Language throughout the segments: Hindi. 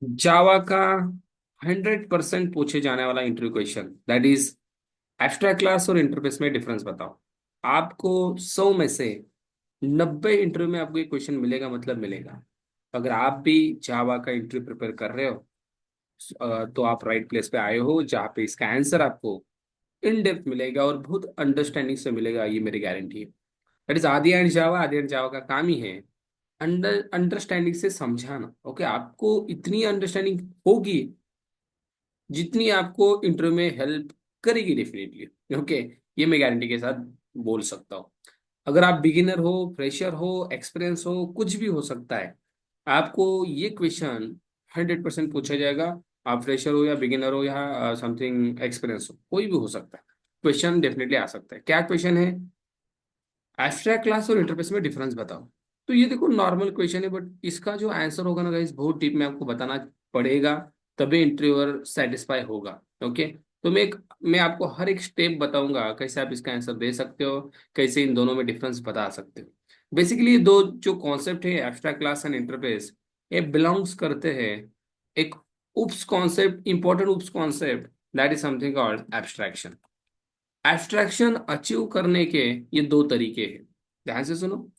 जावा का 100% पूछे जाने वाला interview question, that is abstract class और इंटरफेस में डिफरेंस बताओ। आपको 100 में से 90 इंटरव्यू में आपको ये क्वेश्चन मिलेगा, मतलब मिलेगा। अगर आप भी जावा का इंटरव्यू प्रिपेयर कर रहे हो, तो आप राइट प्लेस पे आए हो, जहाँ पे इसका आंसर आपको इन डेप्थ मिलेगा और बहुत अंडरस्टैंडिंग से मिलेगा, ये मेरी गारंटी है। दैट इज आदि एंड जावा। आदि एंड जावा का काम ही है अंडरस्टैंडिंग से समझाना। ओके, आपको इतनी अंडरस्टैंडिंग होगी जितनी आपको इंटरव्यू में हेल्प करेगी डेफिनेटली। ओके, ये मैं गारंटी के साथ बोल सकता हूँ। अगर आप बिगिनर हो, फ्रेशर हो, एक्सपीरियंस हो, कुछ भी हो सकता है, आपको ये क्वेश्चन 100% पूछा जाएगा। आप फ्रेशर हो या बिगिनर हो या समथिंग एक्सपीरियंस हो, कोई भी हो सकता है, क्वेश्चन डेफिनेटली आ सकता है। क्या क्वेश्चन है? एब्स्ट्रैक्ट क्लास और इंटरफेस में डिफरेंस बताओ। तो ये देखो नॉर्मल क्वेश्चन है, बट इसका जो आंसर होगा ना गाइस, बहुत डीप में आपको बताना पड़ेगा, तभी इंटरव्यूअर सेटिस्फाई होगा। ओके, तो मैं आपको हर एक स्टेप बताऊंगा, कैसे आप इसका आंसर दे सकते हो, कैसे इन दोनों में डिफरेंस बता सकते हो। बेसिकली ये दो जो कॉन्सेप्ट है, एब्स्ट्रैक्ट क्लास एंड इंटरफेस, ये बिलोंग्स करते हैं एक OOPs concept, important OOPs concept, that is something called abstraction. Abstraction achieve करने के ये दो तरीके हैं, ध्यान से सुनो।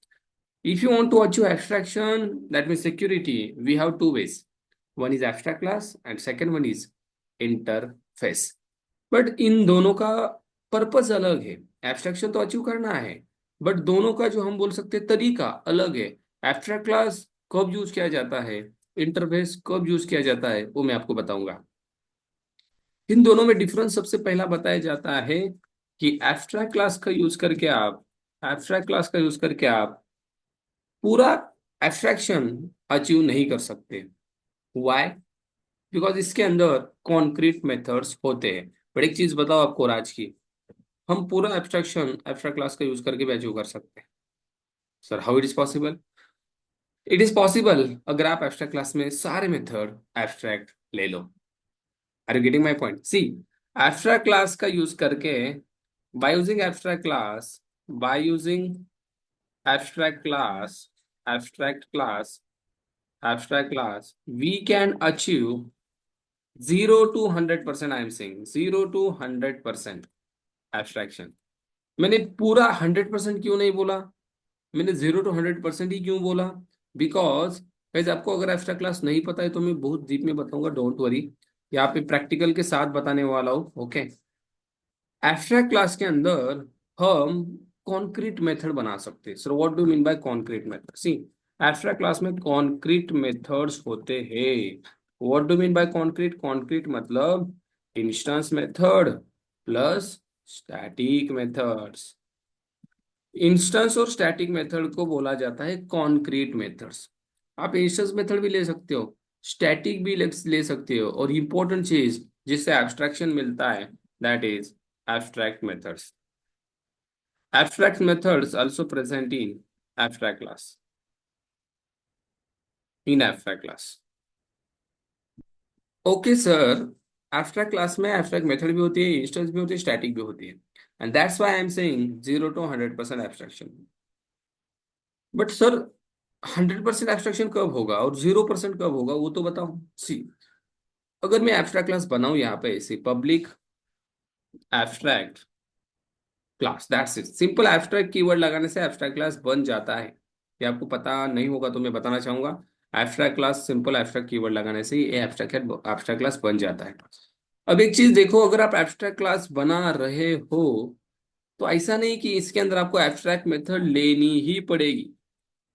If you want to achieve abstraction, that mean security, we have two ways. One is abstract class and second one is interface. But इन दोनों का पर्पस अलग है। एब्स्ट्रैक्शन तो अचीव करना है, बट दोनों का जो हम बोल सकते हैं तरीका अलग है। एब्स्ट्रैक्ट क्लास कब यूज किया जाता है, इंटरफेस कब यूज किया जाता है, वो मैं आपको बताऊंगा। इन दोनों में डिफरेंस सबसे पहला बताया जाता है कि एब्स्ट्रैक्ट क्लास का यूज करके आप पूरा एब्स्ट्रैक्शन अचीव नहीं कर सकते। व्हाई? बिकॉज इसके अंदर कॉन्क्रीट मेथड्स होते हैं। बट एक चीज बताओ आपको राज की, हम पूरा एब्स्ट्रैक्शन एब्स्ट्रैक्ट क्लास का यूज करके भी अचीव कर सकते हैं। Sir, how it is possible? It is possible अगर आप एब्स्ट्रैक्ट क्लास में सारे मेथड एब्स्ट्रैक्ट ले लो। Are you getting my point? See, abstract class का यूज करके, by using abstract class, by using abstract class, abstract class, abstract class, we can achieve 0 to 100%. I am saying 0 to 100% abstraction. मैंने पूरा 100% क्यों नहीं बोला? मैंने 0 to 100% ही क्यों बोला? बिकॉज गाइस, आपको अगर एक्स्ट्रा क्लास नहीं पता है तो मैं बहुत डीप में बताऊंगा, डोंट वरी। यहाँ पे प्रैक्टिकल के साथ बताने वाला हूँ। ओके, एब्स्ट्रैक्ट क्लास के अंदर हम कॉन्क्रीट मेथड बना सकते हैं। Sir, what do mean by concrete method? See, abstract class में कॉन्क्रीट मेथड्स होते हैं। What do mean by concrete? Concrete मतलब instance method plus static methods. Instance और स्टैटिक मेथड को बोला जाता है कॉन्क्रीट मेथड्स। आप इंस्टेंस मेथड भी ले सकते हो, स्टैटिक भी ले सकते हो, और इंपॉर्टेंट चीज जिससे एब्स्ट्रैक्शन मिलता है, that is abstract methods. Abstract methods also present in abstract class. In abstract class. Okay sir, abstract class में एब्स्ट्रैक्ट मेथड भी होती है, इंस्टेंस भी होती है, स्टैटिक भी होती है, and that's why I am saying 0 to 100% abstraction. But sir, 100% abstraction कब होगा और 0% कब होगा, वो तो बताओ। सी, अगर मैं एब्स्ट्रैक्ट क्लास बनाऊं यहाँ पे, ऐसे public abstract class, that's it. Simple abstract keyword लगाने से एब्स्ट्रैक्ट क्लास बन जाता है। ये आपको पता नहीं होगा तो मैं बताना चाहूंगा। Abstract class, simple abstract keyword लगाने से ये एब्स्ट्रैक्ट क्लास बन जाता है। अब एक चीज देखो, अगर आप एब्स्ट्रैक्ट क्लास बना रहे हो, तो ऐसा नहीं कि इसके अंदर आपको एब्स्ट्रैक्ट मेथड लेनी ही पड़ेगी।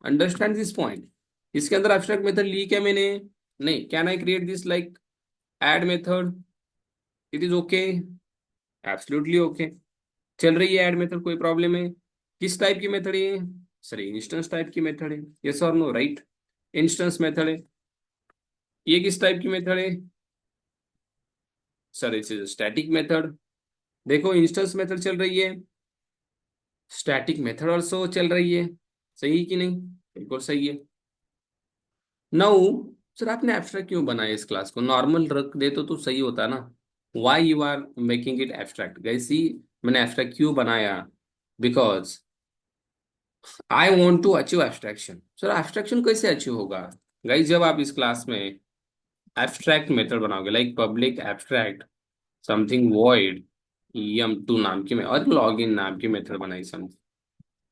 Understand this point. इसके अंदर एब्स्ट्रैक्ट मेथड ली क्या मैंने? नहीं। Can I create this like add method? It is okay, absolutely okay. चल रही है ऐड मेथड, कोई प्रॉब्लम है? किस टाइप की मेथड है? सर, इंस्टेंस टाइप की मेथड है। यस और नो? राइट, इंस्टेंस मेथड है। ये किस टाइप की मेथड है? Sir, it's static method. देखो, इंस्टेंस मेथड चल रही है, स्टैटिक मेथड ऑल्सो चल रही है। सही कि नहीं? बिल्कुल सही है। नाउ सर, आपने एब्स्ट्रैक्ट क्यों बनाया? इस क्लास को नॉर्मल रख देते तो सही होता ना। Why you are making it abstract? Guys see, मैंने एब्स्ट्रैक्ट क्यों बनाया? Because I want to achieve abstraction. Sir, abstraction कैसे अचीव होगा? गाइस, जब आप इस क्लास में एब्स्ट्रैक्ट मेथड बनाओगे like public abstract something void em2 नाम की और लॉगिन नाम की मेथड बनाई something.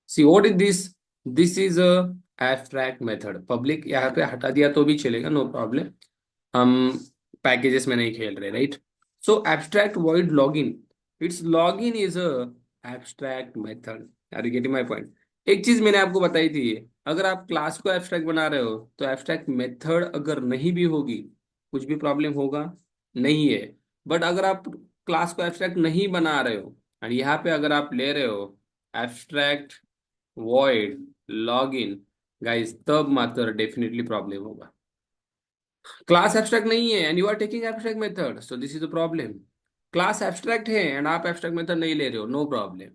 See what is this, this is a abstract method. Public यहाँ पे हटा दिया तो भी चलेगा, नो प्रॉब्लम। हम पैकेजेस में नहीं खेल रहे, right? So abstract void login, it's login is a abstract method. Are you getting my point? एक चीज मैंने आपको बताई थी, अगर आप क्लास को एब्स्ट्रैक्ट बना रहे हो तो एब्स्ट्रैक्ट मेथड अगर नहीं भी होगी कुछ भी प्रॉब्लम होगा नहीं है। बट अगर आप क्लास को एब्स्ट्रैक्ट नहीं बना रहे हो और यहाँ पे अगर आप ले रहे हो एब्स्ट्रैक्ट वॉइड लॉगिन, गाइस तब मात्र डेफिनेटली प्रॉब्लम होगा। क्लास एब्स्ट्रैक्ट नहीं है and you are taking abstract method, so this is the problem. Class abstract है एंड आप एब्स्ट्रैक्ट मेथड नहीं ले रहे हो, नो प्रॉब्लम।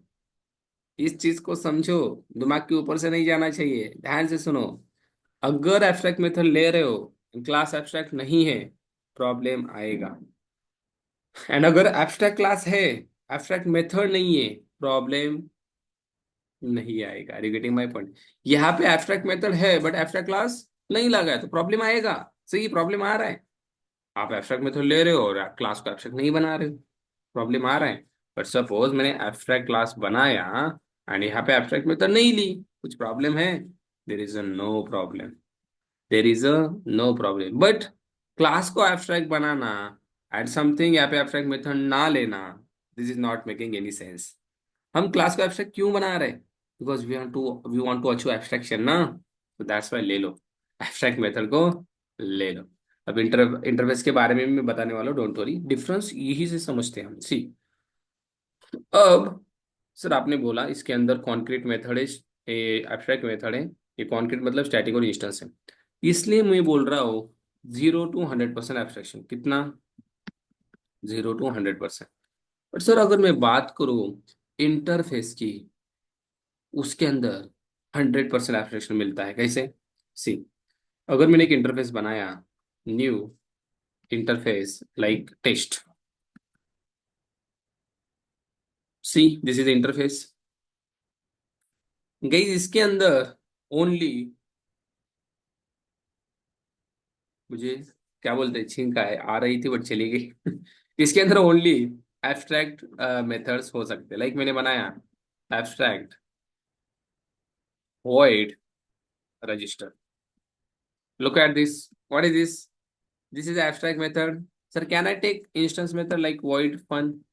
इस चीज को समझो, दिमाग के ऊपर से नहीं जाना चाहिए, ध्यान से सुनो। अगर एब्स्ट्रैक्ट मेथड ले रहे हो, क्लास एब्स्ट्रैक्ट नहीं है, प्रॉब्लम आएगा। एंड अगर एब्स्ट्रैक्ट क्लास है, एब्स्ट्रैक्ट मेथड नहीं है, प्रॉब्लम नहीं आएगा। Are you getting my point? यहाँ पे एब्स्ट्रैक्ट मेथड है बट एब्स्ट्रैक्ट क्लास नहीं लगा है तो प्रॉब्लम आएगा। सही, प्रॉब्लम आ रहा है। आप एब्स्ट्रैक्ट मेथड ले रहे हो और क्लास को एब्स्ट्रैक्ट नहीं बना रहे हो, प्रॉब्लम आ रहा है। बट सपोज मैंने एब्स्ट्रैक्ट क्लास बनाया एंड यहाँ पे एब्स्ट्रैक्ट मेथड नहीं ली, कुछ प्रॉब्लम है? There is a no problem, there is a no problem. But class को एब्स्ट्रैक्ट बनाना एंड समथिंग यहाँ पे एब्स्ट्रैक्ट मेथड ना लेना, this is not making any sense. हम क्लास को एब्स्ट्रैक्ट क्यों बना रहे हैं? Because we want to achieve abstraction ना, तो दैट्स वाई ले लो एब्स्ट्रैक्ट मेथड को, ले लो। अब इंटरफेस के बारे में भी मैं बताने वाला हूँ, डोंट वरी, डिफरेंस यही से समझते हैं हम। सी, अब सर आपने बोला इसके अंदर कॉन्क्रीट मेथड है, एब्स्ट्रैक्ट मेथड है, ये कॉन्क्रीट मतलब स्टैटिक और इंस्टेंस है, इसलिए मैं बोल रहा हूँ 0 to 100% एब्स्ट्रैक्शन। कितना? 0 to 100%। बट सर अगर मैं बात करूँ इंटरफेस की, उसके अंदर 100% एब्स्ट्रैक्शन मिलता है। कैसे? सी, अगर मैंने एक इंटरफेस बनाया, new interface like test, see this is interface. Guys इसके अंदर ओनली, मुझे क्या बोलते हैं, छींक आ रही थी बट चली गई इसके अंदर ओनली एब्स्ट्रैक्ट मेथड्स हो सकते हैं। लाइक मैंने बनाया abstract void register, look at this, what is this? This is abstract method. Sir, can I take instance method like void fun?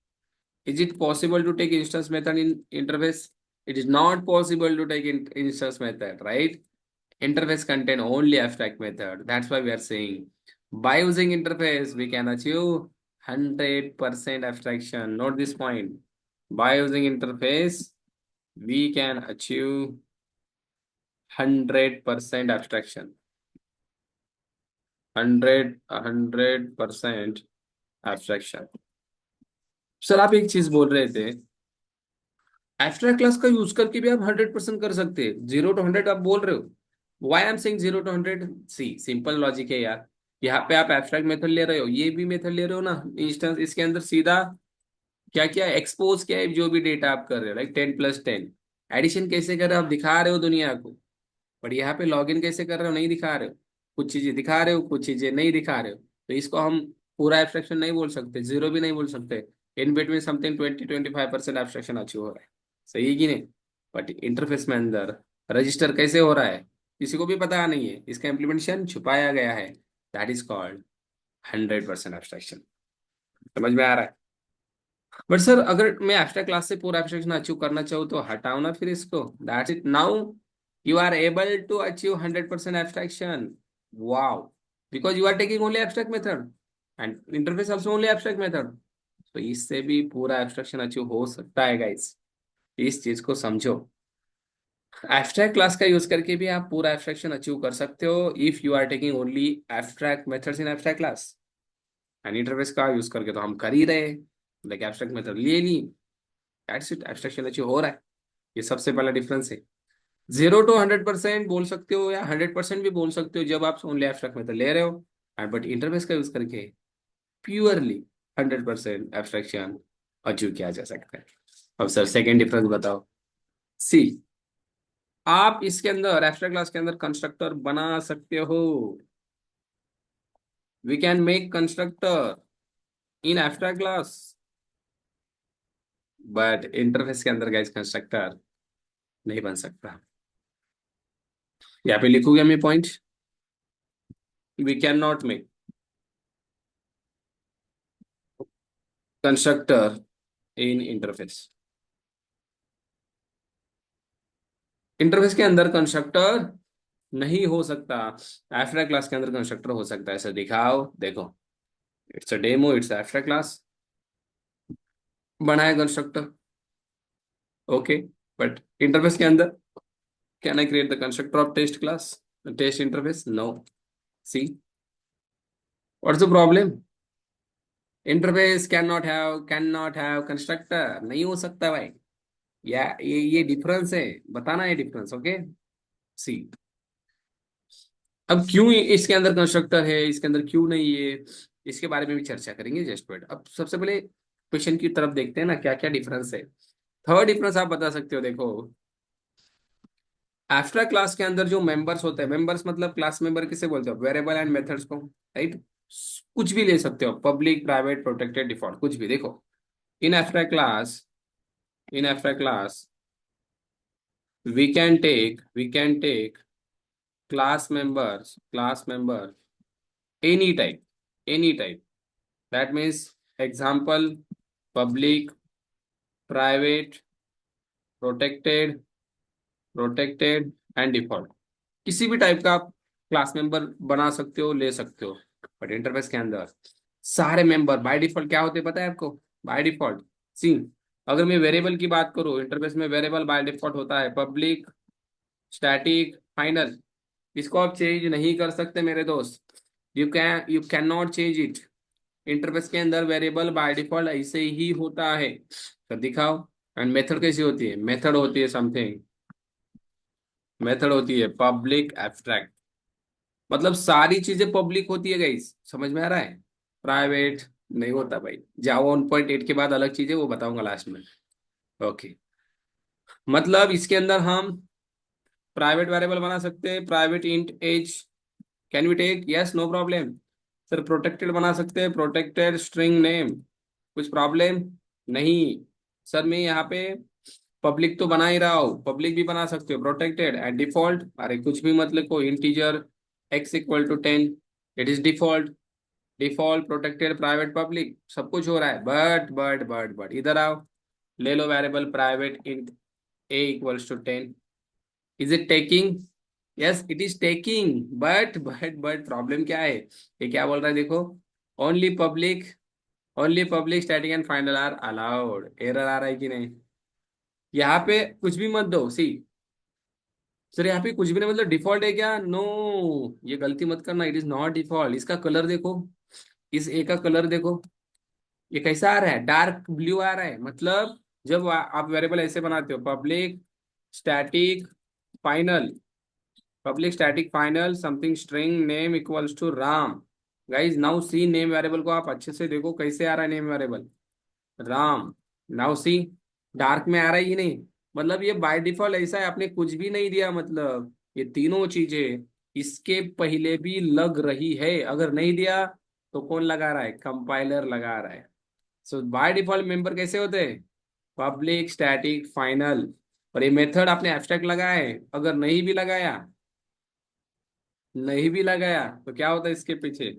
Is it possible to take instance method in interface? It is not possible to take instance method, right? Interface contain only abstract method. That's why we are saying by using interface we can achieve 100% abstraction. Note this point. By using interface we can achieve 100% abstraction. 100% abstraction. Sir आप एक चीज बोल रहे थे, एब्स्ट्रैक्ट क्लास का यूज करके भी आप 100% कर सकते हैं, 0 to 100 आप बोल रहे हो। Why I am saying 0 to 100? See, simple logic है यार। यहाँ पे आप एब्स्ट्रैक्ट मेथड ले रहे हो, ये भी मेथड ले रहे हो ना इंस्टेंस, इसके अंदर सीधा क्या क्या एक्सपोज क्या है, जो भी डेटा आप कर रहे हो लाइक 10+10 एडिशन कैसे कर रहे हो आप दिखा रहे हो दुनिया को। बट यहाँ पे लॉगिन कैसे कर रहे हो नहीं दिखा रहे हो, कुछ चीजें दिखा रहे हो कुछ चीजें नहीं दिखा रहे हो, तो इसको हम पूरा एब्स्ट्रैक्शन नहीं बोल सकते, जीरो भी नहीं बोल सकते। In between something 20-25% abstraction achieve हो रहा है। सही है कि नहीं? बट इंटरफेस में अंदर रजिस्टर कैसे हो रहा है किसी को भी पता नहीं है, इसका इम्प्लीमेंटेशन छुपाया गया है, दैट इज कॉल्ड 100% एब्स्ट्रैक्शन। समझ में आ रहा है? बट सर अगर मैं एब्स्ट्रैक्ट क्लास से पूरा एब्स्ट्रैक्शन अचीव करना चाहूँ तो हटाओ ना फिर इसको, that's it. Now you are able to achieve 100% abstraction. Wow. Because you are taking only abstract method and interface also only abstract method. तो इससे भी पूरा एब्स्ट्रैक्शन अचीव हो सकता है गाइस, इस चीज को समझो। एब्स्ट्रैक्ट क्लास का यूज करके भी आप पूरा एब्स्ट्रैक्शन अचीव कर सकते हो if you are taking only abstract methods in abstract class. And interface का यूज करके तो हम कर ही रहे, लाइक एब्स्ट्रैक्ट मेथड ले ली, दैट्स इट, एब्स्ट्रैक्शन अचीव हो रहा है। ये सबसे पहला डिफरेंस है। 0 to 100% बोल सकते हो या 100% भी बोल सकते हो जब आप ओनली एब्स्ट्रैक्ट मेथड ले रहे हो, एंड बट इंटरफेस का यूज करके प्योरली 100% एब्स्ट्रैक्शन अचीव किया जा सकता है। अब सर सेकेंड डिफरेंस बताओ। सी, आप इसके अंदर एब्स्ट्रैक्ट क्लास के अंदर कंस्ट्रक्टर बना सकते हो। We can make constructor in abstract class, but interface के अंदर गाइस कंस्ट्रक्टर नहीं बन सकता। यहाँ पे लिखूंगा मैं point, we can not make constructor in interface. Interface के अंदर कंस्ट्रक्टर नहीं हो सकता, एब्स्ट्रैक्ट क्लास के अंदर कंस्ट्रक्टर हो सकता है। ऐसा दिखाओ, देखो, it's a demo, it's abstract class, बनाया कंस्ट्रक्टर, ओके, बट इंटरफेस के अंदर can I create the constructor of test class, test interface? No. See what's the problem? Interface can not have constructor, नहीं हो सकता भाई। या ये डिफरेंस है, बताना है डिफरेंस, ओके। सी, अब क्यों इसके अंदर कंस्ट्रक्टर है, इसके अंदर क्यों नहीं है, इसके बारे में भी चर्चा करेंगे जस्ट वेट। अब सबसे पहले क्वेश्चन की तरफ देखते हैं ना, क्या क्या डिफरेंस है। थर्ड डिफरेंस आप बता सकते हो, देखो, एब्स्ट्रैक्ट क्लास के अंदर जो मेंबर्स होते हैं, मेंबर्स मतलब क्लास मेंबर किसे बोलते हो, वेरिएबल एंड मेथड्स को, राइट। कुछ भी ले सकते हो, पब्लिक, प्राइवेट, प्रोटेक्टेड, डिफॉल्ट, कुछ भी। देखो, in abstract class, in abstract class we can take class member any type, that means example, public, private, protected and default, किसी भी टाइप का आप क्लास मेंबर बना सकते हो, ले सकते हो। बट इंटरफेस के अंदर सारे मेंबर बाय डिफॉल्ट क्या होते हैं पता है आपको? बाय डिफॉल्ट, सी, अगर मैं वेरिएबल की बात करूं, इंटरफेस में वेरिएबल बाय डिफॉल्ट होता है पब्लिक, स्टैटिक, फाइनल। इसको आप चेंज नहीं कर सकते मेरे दोस्त, you can not change it. Interface के अंदर वेरिएबल बाय डिफॉल्ट ऐसे ही होता है। तो दिखाओ। एंड मेथड कैसी होती है? मेथड होती है पब्लिक एब्स्ट्रैक्ट, मतलब सारी चीजें पब्लिक होती है गाइस, समझ में आ रहा है? प्राइवेट नहीं होता भाई। जावा 1.8 के बाद अलग चीजें, वो बताऊंगा लास्ट में, ओके। मतलब इसके अंदर हम प्राइवेट वेरिएबल बना सकते हैं, private int age, can we take? Yes, no problem. Sir protected बना सकते हैं, प्रोटेक्टेड स्ट्रिंग नेम, कुछ प्रॉब्लम नहीं। सर मैं यहाँ पे पब्लिक तो बना ही रहा हूँ, पब्लिक भी बना सकते हो, प्रोटेक्टेड एंड डिफॉल्ट, अरे कुछ भी मत लिखो, integer x = 10, it is default. Default, protected, private, public, सब कुछ हो रहा है। बट इधर आओ, ले लो variable private int a = 10, is it taking? Yes it is taking, but problem क्या है? ये क्या बोल रहा है देखो, only public, static and final are allowed. Error आ रहा है कि नहीं? यहाँ पे कुछ भी मत दो, सी। सर यहाँ पे कुछ भी नहीं मतलब डिफॉल्ट है क्या? नो, ये गलती मत करना, इट इज नॉट डिफॉल्ट। इसका कलर देखो, इस ए का कलर देखो, ये कैसा आ रहा है? डार्क ब्लू आ रहा है। मतलब जब आप वेरिएबल ऐसे बनाते हो, static final public static final something string name equals to Ram. Guys now see, name variable को आप अच्छे से देखो कैसे आ रहा है name variable, Ram. Now see, dark में आ रहा है ही नहीं, मतलब ये बाय डिफॉल्ट ऐसा है, आपने कुछ भी नहीं दिया। मतलब ये तीनों चीजें इसके पहले भी लग रही है, अगर नहीं दिया तो कौन लगा रहा है? कंपाइलर लगा रहा है। सो बाय डिफॉल्ट मेंबर कैसे होते हैं? Public static final. और ये मेथड आपने एब्स्ट्रैक्ट लगाया है, अगर नहीं भी लगाया तो क्या होता है इसके पीछे?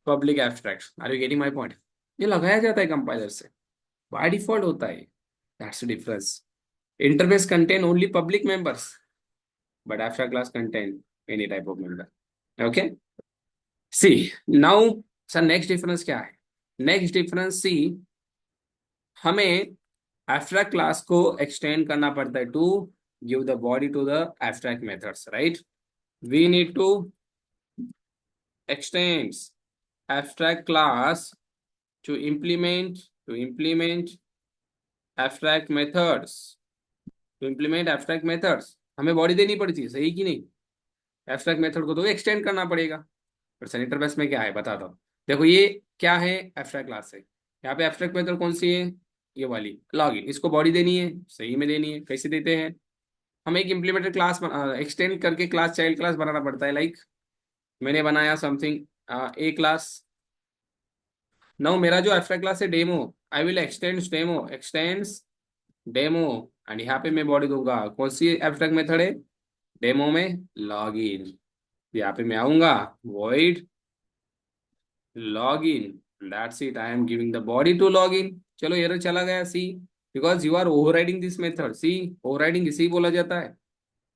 Public abstract. Are you getting my point? ये लगाया जाता है कंपाइलर से, बाय डिफॉल्ट होता है। That's the difference. Interface contain only public members, but abstract class contain any type of member, okay. See, now, sir next difference क्या है? नेक्स्ट डिफरेंस सी, हमें एब्स्ट्रैक्ट क्लास को एक्सटेंड करना पड़ता है to give the body to the abstract methods, right. We need to extends abstract class to implement abstract methods, हमें बॉडी देनी पड़ती है, सही कि नहीं? एब्स्ट्रैक्ट मेथड को तो एक्सटेंड करना पड़ेगा। पर सेंटर बेस में क्या है बता दो। देखो ये क्या है? एब्स्ट्रैक्ट क्लास है। यहाँ पे एब्स्ट्रैक्ट मेथड कौन सी है? ये वाली लॉगिन, इसको बॉडी देनी है, सही में देनी है। कैसे देते हैं? हमें एक इम्प्लीमेंटेड क्लास एक्सटेंड करके क्लास, चाइल्ड क्लास बनाना पड़ता है। लाइक मैंने बनाया समथिंग ए क्लास। नाउ मेरा जो एब्स्ट्रैक्ट क्लास है demo, I will x tends demo. And यहाँ पे मैं बॉडी दूंगा, कौन सी एब्स्ट्रैक्ट मेथड है, डेमो में लॉग इन। यहाँ पे मैं आऊंगा, void login, that's it, I am giving the body to login। चलो एरर चला गया, see, because you are overriding this method, see, overriding इसी बोला जाता है।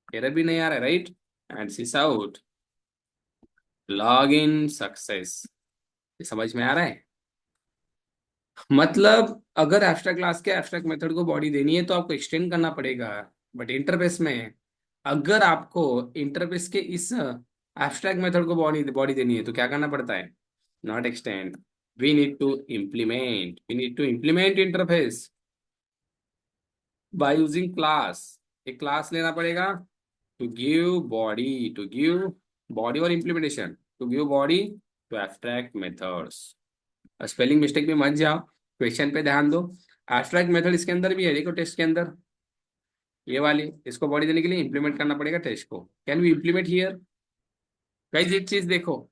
एरर भी नहीं आ रहा है, right, and sysout, log in success. समझ में आ रहा है? मतलब अगर एब्स्ट्रैक्ट क्लास के एब्स्ट्रैक्ट मेथड को बॉडी देनी है तो आपको एक्सटेंड करना पड़ेगा, बट इंटरफेस में अगर आपको इंटरफेस के इस एब्स्ट्रैक्ट मेथड को बॉडी बॉडी देनी है तो क्या करना पड़ता है, not extend, we need to implement interface by using class. एक क्लास लेना पड़ेगा टू गिव बॉडी और implementation, to give body to abstract methods. Spelling mistake में मत जाओ, क्वेश्चन पे ध्यान दो। एब्स्ट्रैक्ट मेथड इसके अंदर भी है, देखो टेस्ट के अंदर, ये वाली, इसको बॉडी देने के लिए इंप्लीमेंट करना पड़ेगा टेस्ट को। Can we implement here? Guys एक चीज देखो,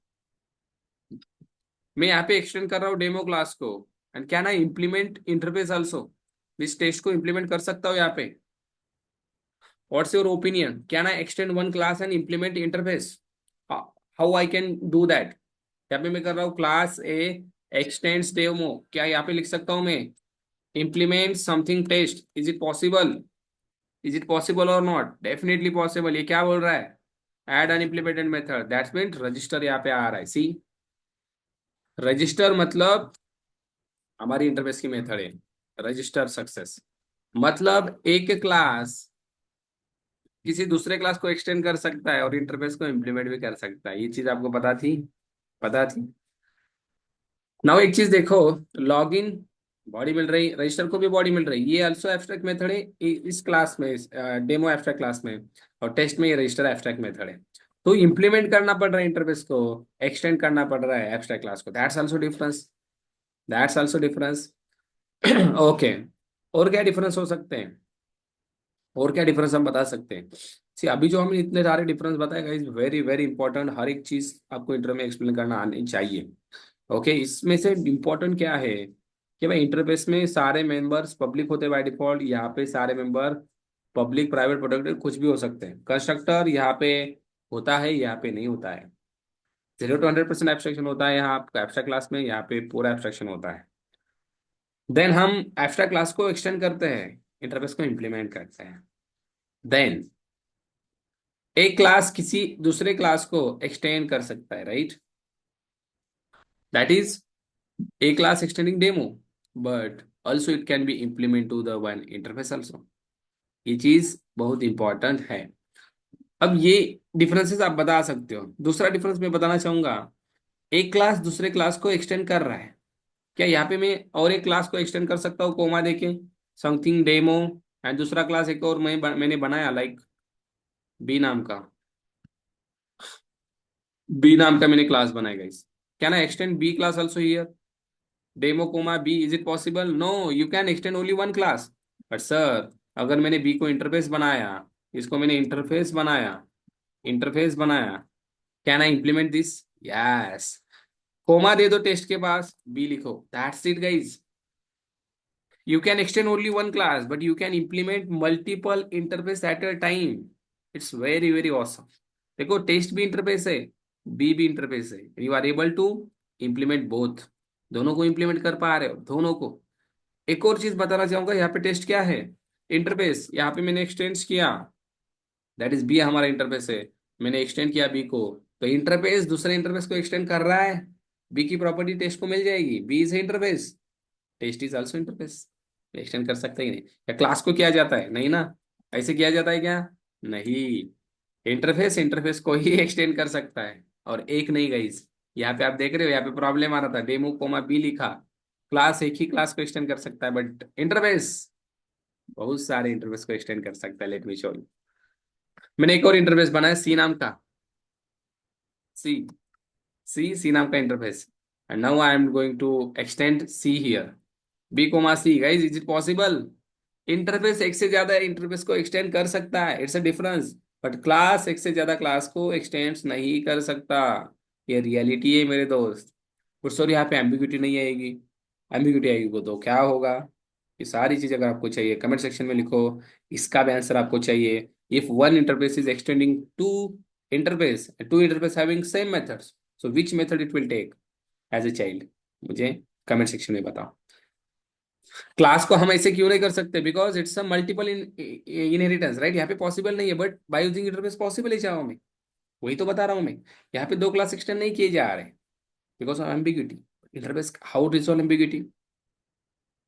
मैं यहाँ पे एक्सटेंड कर रहा हूँ डेमो क्लास को, and can I implement interface also? इस टेस्ट को इंप्लीमेंट कर सकता हूँ यहाँ पे? What's your opinion, can I extend one class and implement interface? How I can do that? यहाँ पे मैं कर रहा हूँ क्लास ए एक्सटेंड्स डेमो, क्या यहाँ पे लिख सकता हूँ मैं implement something test? is it possible? is it possible or not? definitely possible। ये क्या बोल रहा है, add an implemented method, that's meant register यहाँ पे आ रहा है, सी, रजिस्टर मतलब हमारी इंटरफेस की मेथड है, रजिस्टर सक्सेस। मतलब एक क्लास किसी दूसरे क्लास को एक्सटेंड कर सकता है और इंटरफेस को इम्प्लीमेंट भी कर सकता है, ये चीज आपको पता थी? पता थी। नाउ एक चीज देखो, लॉग इन बॉडी मिल रही, रजिस्टर को भी बॉडी मिल रही, ये आल्सो एब्स्ट्रैक्ट मेथड है इस क्लास में, डेमो एब्स्ट्रैक्ट क्लास में, और टेस्ट में ये रजिस्टर एब्स्ट्रैक्ट मेथड है। तो इंप्लीमेंट करना पड़ रहा है इंटरफेस को, एक्सटेंड करना पड़ रहा है एब्स्ट्रैक्ट क्लास को, that's also difference, that's also difference. Okay, और क्या डिफरेंस हो सकते हैं, और क्या डिफरेंस हम बता सकते हैं? सी, अभी जो हमने इतने सारे डिफरेंस बताए गाइस, वेरी वेरी इंपॉर्टेंट, हर एक चीज आपको इंटरव्यू में एक्सप्लेन करना आनी चाहिए। ओके, इसमें से इम्पोर्टेंट क्या है कि भाई इंटरफेस में सारे मेंबर्स पब्लिक होते हैं बाय डिफॉल्ट, यहाँ पे सारे मेंबर पब्लिक प्राइवेट प्रोटेक्टेड कुछ भी हो सकते हैं। कंस्ट्रक्टर यहाँ पे होता है, यहाँ पे नहीं होता है। 0 to 100% एब्स्ट्रैक्शन होता है यहाँ एब्स्ट्रैक्ट क्लास में, यहाँ पे पूरा एब्स्ट्रैक्शन होता है। देन हम एब्स्ट्रैक्ट क्लास को एक्सटेंड करते हैं, इंटरफेस को इम्प्लीमेंट करते हैं। देन एक क्लास किसी दूसरे क्लास को एक्सटेंड कर सकता है, right, that is a class extending demo, but also it can be implement to the one interface also। ये चीज बहुत इंपॉर्टेंट है। अब ये डिफरेंसेस आप बता सकते हो। दूसरा डिफरेंस मैं बताना चाहूंगा, एक क्लास दूसरे क्लास को एक्सटेंड कर रहा है, क्या यहाँ पे मैं और एक क्लास को एक्सटेंड कर सकता हूँ कोमा देके, समथिंग डेमो, एंड दूसरा क्लास एक और मैंने बनाया लाइक बी नाम का, बी नाम का मैंने क्लास बनाया guys, can I extend b class also here, demo comma b, is it possible? No, you can extend only one class. But sir, अगर मैंने बी को इंटरफेस बनाया, इसको मैंने इंटरफेस बनाया, can I implement this? Yes. Comma दे दो टेस्ट के पास, बी लिखो, that's it guys. You can extend only one class but you can implement multiple interface at a time. It's very very awesome. देखो टेस्ट भी इंटरफेस है, बी भी इंटरफेस है, you are able to implement both, दोनों को इंप्लीमेंट कर पा रहे हो, दोनों को। एक और चीज बताना चाहूंगा, यहाँ पे टेस्ट क्या है, इंटरफेस, यहाँ पे मैंने एक्सटेंड किया, दैट इज बी हमारा इंटरफेस है, मैंने एक्सटेंड किया बी को, तो इंटरफेस दूसरे इंटरफेस को एक्सटेंड कर रहा है, बी की प्रॉपर्टी टेस्ट को मिल जाएगी, b is interface, test is also interface. Extend कर सकते ही नहीं, क्या क्लास को किया जाता है? नहीं ना, ऐसे किया जाता है क्या? नहीं, इंटरफेस को ही एक्सटेंड कर सकता है, और एक नहीं गाइस। यहाँ पे आप देख रहे हो, यहाँ पे प्रॉब्लम आ रहा था, डेमो कोमा बी लिखा, क्लास एक ही क्लास को एक्सटेंड कर सकता है, बट इंटरफेस बहुत सारे इंटरफेस को एक्सटेंड कर सकता है। लेट मी शो यू, मैंने एक और इंटरफेस बनाया सी नाम का, सी, सी नाम का interface, and now I am going to extend c here, b comma c. Guys, is it possible? Interface एक से ज्यादा इंटरफेस को एक्सटेंड कर सकता है, it's a difference, but class एक से ज्यादा क्लास को एक्सटेंड नहीं कर सकता। ये रियलिटी है मेरे दोस्त। और सॉरी, यहाँ पे एम्बिग्यूटी नहीं आएगी। एम्बिग्यूटी आएगी को तो क्या होगा? ये सारी चीज अगर आपको चाहिए कमेंट सेक्शन में लिखो। इसका भी आंसर आपको चाहिए। If one interface is extending two interface having same methods, so which method it will take as a child? मुझे कमेंट सेक्शन में बताओ। क्लास को हम ऐसे क्यों नहीं कर सकते? Because it's a multiple inheritance, right? यहाँ पे पॉसिबल नहीं है, but by using interface possible है जावा में। वही तो बता रहा हूँ मैं। यहाँ पे दो क्लास एक्सटेंड नहीं किए जा रहे because of ambiguity. Interface how resolve ambiguity?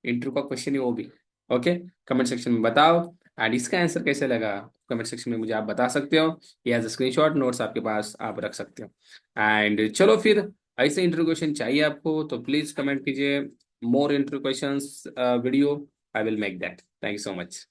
Interview का क्वेश्चन ही वो भी। ओके, कमेंट सेक्शन में बताओ। एंड इसका आंसर कैसे लगा कमेंट सेक्शन में मुझे आप बता सकते हो। ये एज अ स्क्रीनशॉट नोट्स आपके पास आप रख सकते हो। एंड चलो फिर, ऐसे इंटरव्यू क्वेश्चन चाहिए आपको तो प्लीज कमेंट कीजिए। More interview questions video, I will make that. Thank you so much.